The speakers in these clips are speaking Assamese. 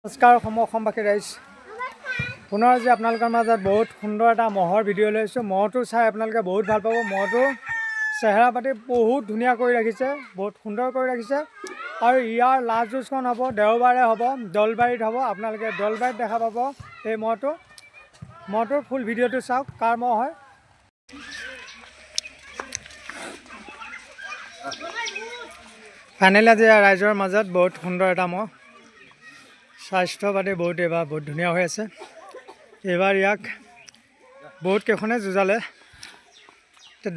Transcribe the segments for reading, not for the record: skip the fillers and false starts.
নমস্কাৰ অসমবাসী ৰাইজ পুনৰ আজি আপোনালোকৰ মাজত বহুত সুন্দৰ এটা মহৰ ভিডিঅ' লৈ আহিছোঁ। মহটো চাই আপোনালোকে বহুত ভাল পাব। মহটো চেহেৰা পাতি বহুত ধুনীয়া কৰি ৰাখিছে, বহুত সুন্দৰ কৰি ৰাখিছে। আৰু ইয়াৰ লাষ্ট যুঁজখন হ'ব দেওবাৰে হ'ব, দলবাৰীত হ'ব। আপোনালোকে দলবাৰীত দেখা পাব এই মহটোৰ ফুল ভিডিঅ'টো চাওক, কাৰ মহ হয়। ফাইনেলি আজি ৰাইজৰ মাজত বহুত সুন্দৰ এটা মহ। স্বাস্থ্য পাতি বহুত এইবাৰ বহুত ধুনীয়া হৈ আছে। এইবাৰ ইয়াক বহুত কেইখনে যুঁজালে।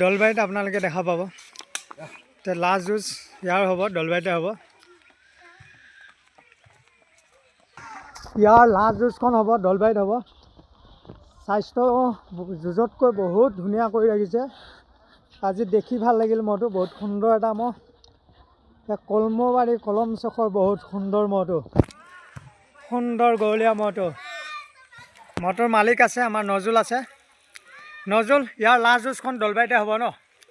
দলবাৰীত আপোনালোকে দেখা পাব। লাষ্ট যুঁজ ইয়াৰ হ'ব, দলবাৰীতে হ'ব। ইয়াৰ লাষ্ট যুঁজখন হ'ব দলবাৰীত হ'ব। স্বাস্থ্য যুঁজতকৈ বহুত ধুনীয়া কৰি ৰাখিছে। আজি দেখি ভাল লাগিল মহটো, বহুত সুন্দৰ এটা মহ। কলমবাৰী কলম চখৰ বহুত সুন্দৰ মহটো, সুন্দৰ গৌলীয়া মহটোৰ মালিক আছে আমাৰ নজুল আছে। নজুল, ইয়াৰ লাষ্ট যুঁজখন দলবাৰীতে হ'ব ন?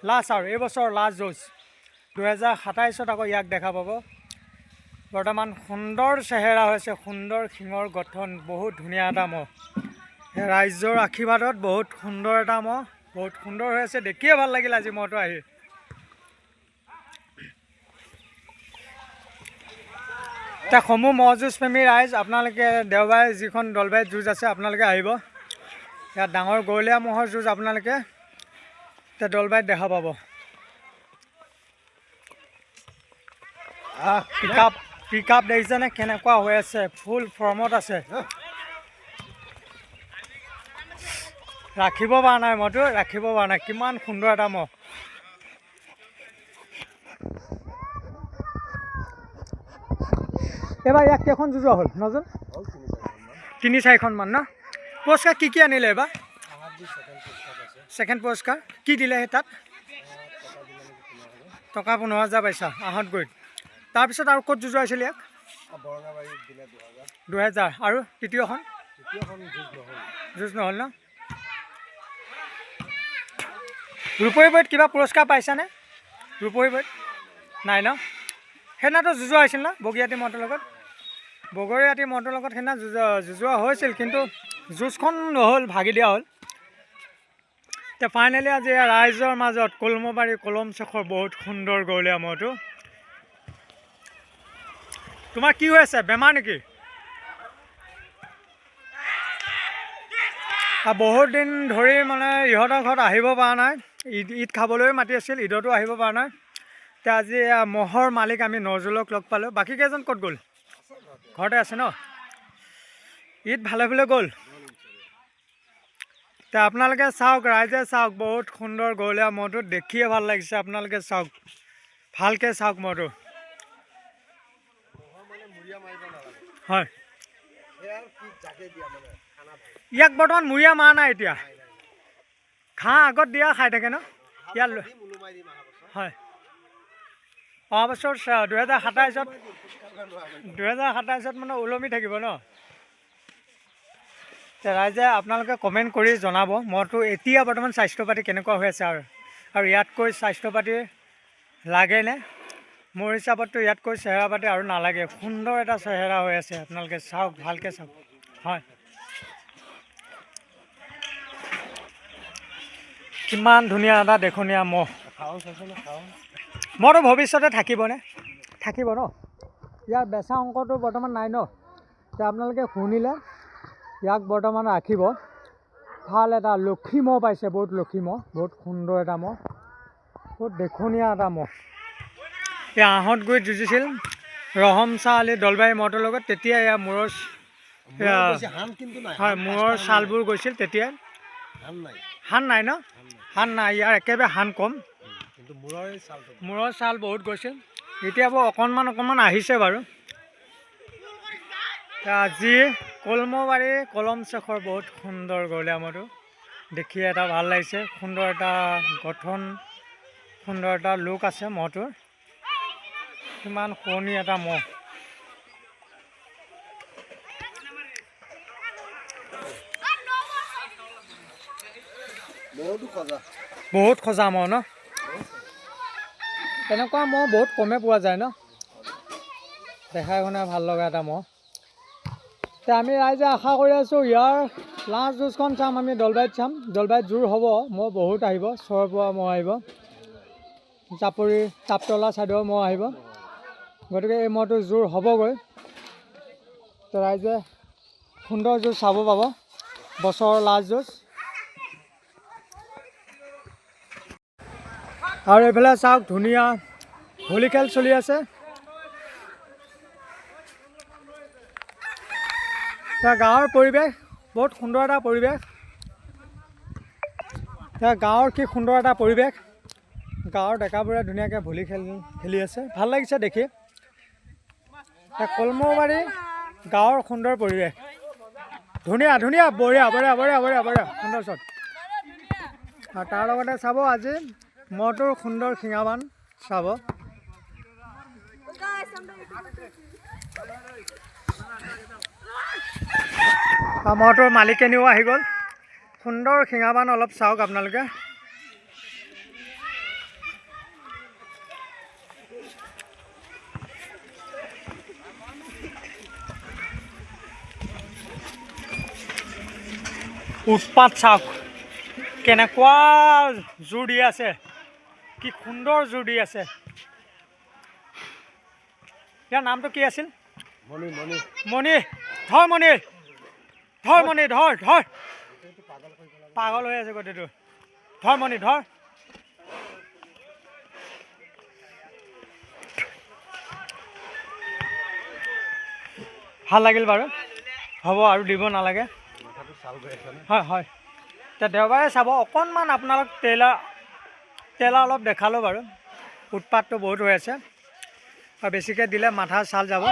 লাষ্ট আৰু এইবছৰ লাষ্ট যুঁজ 2027 আকৌ ইয়াক দেখা পাব। বৰ্তমান সুন্দৰ চেহেৰা হৈছে, সুন্দৰ শিঙৰ গঠন, বহুত ধুনীয়া এটা মহ। ৰাইজৰ আশীৰ্বাদত বহুত সুন্দৰ এটা মহ, বহুত সুন্দৰ হৈ আছে। দেখিয়ে ভাল লাগিল আজি মহটো আহি। এতিয়া সমূহ মহ যুঁজ প্ৰেমী ৰাইজ, আপোনালোকে দেওবাৰে যিখন দলবাৰীত যুঁজ আছে আপোনালোকে আহিব। ইয়াত ডাঙৰ গৌলীয়া মহৰ যুঁজ আপোনালোকে এতিয়া দলবাৰীত দেখা পাব। পিক আপ দেখিছেনে কেনেকুৱা হৈ আছে, ফুল ফৰ্মত আছে। ৰাখিব পৰা নাই মহটো, ৰাখিব পৰা নাই। কিমান সুন্দৰ এটা মহ। এইবাৰ ইয়াক কেইখন যুঁজোৱা হ'ল নজুল? 3-4খনমান ন? পুৰস্কাৰ কি আনিলে এইবাৰ? ছেকেণ্ড পুৰস্কাৰ কি দিলে সেই তাত? টকা 15,000 পাইছা আহঁত গৈ। তাৰপিছত আৰু ক'ত যুঁজোৱাইছিল ইয়াক? 2000। আৰু তৃতীয়খন যুঁজ নহ'ল ন? ৰূপহী বৈত কিবা পুৰস্কাৰ পাইছানে? ৰূপহী বৈত নাই ন? সেইদিনাতো যুঁজোৱা হৈছিল ন বগীয়াতী মহটোৰ লগত? বগৰীয়াতী মহটোৰ লগত সেইদিনা যুঁজোৱা হৈছিল, কিন্তু যুঁজখন নহ'ল, ভাগি দিয়া হ'ল। এতিয়া ফাইনেলি আজি ৰাইজৰ মাজত কলমবাৰী কলম চখৰ বহুত সুন্দৰ গৌলীয়া মহটো। তোমাৰ কি হৈ আছে, বেমাৰ নেকি? বহুত দিন ধৰি মানে ইহঁতৰ ঘৰত আহিব পৰা নাই। ঈদ খাবলৈ মাতি আছিল, ঈদতো আহিব পৰা নাই। এতিয়া আজি মহৰ মালিক আমি নজুলক লগ পালোঁ। বাকী কেইজন ক'ত গ'ল? ঘৰতে আছে ন? ঈদ ভালে ভালে গ'ল? এতিয়া আপোনালোকে চাওক, ৰাইজে চাওক, বহুত সুন্দৰ গৌলীয়া মহটো, দেখিয়ে ভাল লাগিছে। আপোনালোকে চাওক, ভালকৈ চাওক মহটো। হয়, ইয়াক বৰ্তমান মুৰীয়া মাৰা নাই। এতিয়া ঘাঁহ আগত দিয়া খাই থাকে ন ইয়াত? হয়, অহা বছৰ 2027 মানে ওলমি থাকিব ন? ৰাইজে আপোনালোকে কমেণ্ট কৰি জনাব মহটো এতিয়া বৰ্তমান স্বাস্থ্য পাতি কেনেকুৱা হৈ আছে। আৰু ইয়াতকৈ স্বাস্থ্য পাতি লাগেনে? মোৰ হিচাপততো ইয়াতকৈ চেহেৰা পাতি আৰু নালাগে। সুন্দৰ এটা চেহেৰা হৈ আছে, আপোনালোকে চাওক, ভালকৈ চাওক। হয়, কিমান ধুনীয়া এটা দেখনীয়া মহ। মহটো ভৱিষ্যতে থাকিবনে? থাকিব ন? ইয়াৰ বেচা অংকটো বৰ্তমান নাই ন? এতিয়া আপোনালোকে শুনিলে, ইয়াক বৰ্তমান ৰাখিব। ভাল এটা লক্ষী মহ পাইছে, বহুত লক্ষী মহ, বহুত সুন্দৰ এটা মহ, বহুত দেখনীয়া এটা মহ। এয়া আহঁত গৈ যুঁজিছিল ৰহম চাহ আলি দলবাৰী মহটোৰ লগত। তেতিয়া এয়া মূৰৰ ছালবোৰ গৈছিল। তেতিয়া হান নাই ন? হান নাই, ইয়াৰ একেবাৰে হান কম, কিন্তু মূৰৰ ছাল বহুত গৈছিল। এতিয়া বাৰু অকণমান আহিছে বাৰু। আজি কলমবাৰী কলম চখৰ বহুত সুন্দৰ গৌলীয়া মহটো, দেখি এটা ভাল লাগিছে। সুন্দৰ এটা গঠন, সুন্দৰ এটা লুক আছে মহটোৰ। কিমান শুৱনি এটা মহ। বহুত সজা মহ ন? এনেকুৱা মহ বহুত কমে পোৱা যায় ন? দেখাই শুনাই ভাল লগা এটা মহ। আমি ৰাইজে আশা কৰি আছোঁ ইয়াৰ লাষ্ট যুঁজখন চাম, আমি দলবাৰীত চাম। দলবাৰীত জোৰ হ'ব, মই বহুত আহিব, চৰৰ পৰা মই আহিব, চাপৰি চাপতলা ছাইডৰ মই আহিব, গতিকে এই মহটো জোৰ হ'বগৈ। তো ৰাইজে সুন্দৰ যুঁজ চাব পাব, বছৰৰ লাষ্ট যুঁজ। আৰু এইফালে চাওক ধুনীয়া হোলী খেল চলি আছে। গাঁৱৰ পৰিৱেশ বহুত সুন্দৰ এটা পৰিৱেশ। গাঁৱৰ কি সুন্দৰ এটা পৰিৱেশ, গাঁৱৰ ডেকাবোৰে ধুনীয়াকৈ ভলী খেলি আছে, ভাল লাগিছে দেখি। কলমৌবাৰী গাঁৱৰ সুন্দৰ পৰিৱেশ, ধুনীয়া ধুনীয়া, বঢ়িয়া বঢ়িয়া বঢ়িয়া বঢ়িয়া বঢ়িয়া, সুন্দৰ চট। আৰু তাৰ লগতে চাব আজি মহটোৰ সুন্দৰ শিঙাবান চাব। মহটোৰ মালিকেনিও আহি গ'ল, সুন্দৰ শিঙাবান অলপ চাওক আপোনালোকে। উৎপাত চাওক, কেনেকুৱা জোৰ দি আছে, কি সুন্দৰ জোৰ দি আছে। ইয়াৰ নামটো কি আছিল? মণি। মণি, ধৰ মণি, ধৰ মণি, ধৰ ধৰ, পাগল হৈ আছে গোটেইটো, ধৰ মণি ধৰ। ভাল লাগিল বাৰু, হ'ব আৰু দিব নালাগে। হয় হয়, এতিয়া দেওবাৰে চাব, অকণমান আপোনালোক ট্ৰেইলাৰ অলপ দেখালোঁ বাৰু। উৎপাতটো বহুত হৈ আছে আৰু বেছিকৈ দিলে মাথা ছাল যাব।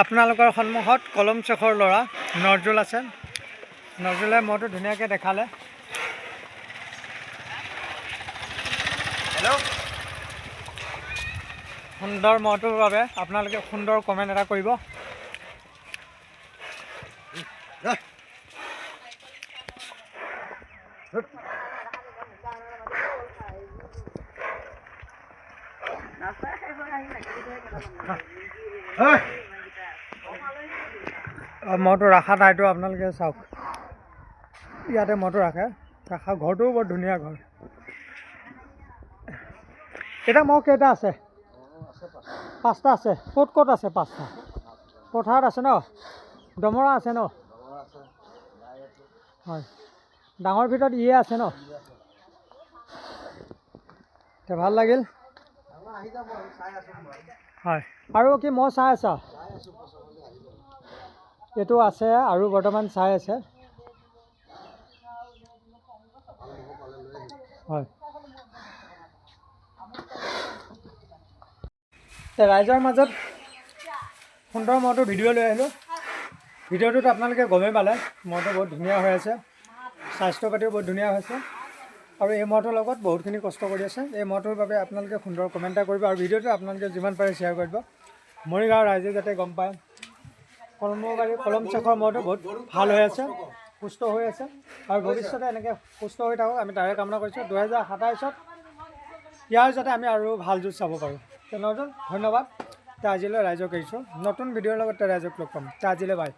আপোনালোকৰ সন্মুখত কলম চখৰ ল'ৰা নজৰুল আছে। নজৰুলে মইতো ধুনীয়াকৈ দেখালে। হেল্ল', সুন্দৰ মহটোৰ বাবে আপোনালোকে সুন্দৰ কমেণ্ট এটা কৰিব। মহটো ৰখা ঠাইটো আপোনালোকে চাওক, ইয়াতে মহটো ৰখা ঘৰটোও বৰ ধুনীয়া ঘৰ। এতিয়া মহ কেইটা আছে? 5টা আছে। ক'ত ক'ত আছে? 5টা পথাৰত আছে ন? দমৰা আছে ন? হয়, ডাঙৰ ভিতৰত ইয়ে আছে ন? ভাল লাগিল। হয়, আৰু কি মই চাই আছা? এইটো আছে আৰু বৰ্তমান চাই আছে। হয়, ৰাইজৰ মাজত সুন্দৰ মহটো ভিডিঅ' লৈ আহিলোঁ। ভিডিঅ'টোত আপোনালোকে গমেই পালে মহটো বহুত ধুনীয়া হৈ আছে, স্বাস্থ্য পাতিও বহুত ধুনীয়া হৈছে আৰু এই মহটোৰ লগত বহুতখিনি কষ্ট কৰি আছে। এই মহটোৰ বাবে আপোনালোকে সুন্দৰ কমেণ্ট এটা কৰিব আৰু ভিডিঅ'টো আপোনালোকে যিমান পাৰে শ্বেয়াৰ কৰিব, মৰিগাঁৱৰ ৰাইজে যাতে গম পায় কলমৌবাৰী কলম চখৰ মহটো বহুত ভাল হৈ আছে, সুস্থ হৈ আছে আৰু ভৱিষ্যতে এনেকৈ সুস্থ হৈ থাকক, আমি তাৰে কামনা কৰিছোঁ। 2027ত ইয়াৰ যাতে আমি আৰু ভাল যুঁজ চাব পাৰোঁ। তেনেহ'লে ধন্যবাদ। আজিলৈ ৰাইজক এৰিছোঁ, নতুন ভিডিঅ'ৰ লগত ৰাইজক লগ পাম। আজিলৈ বাই।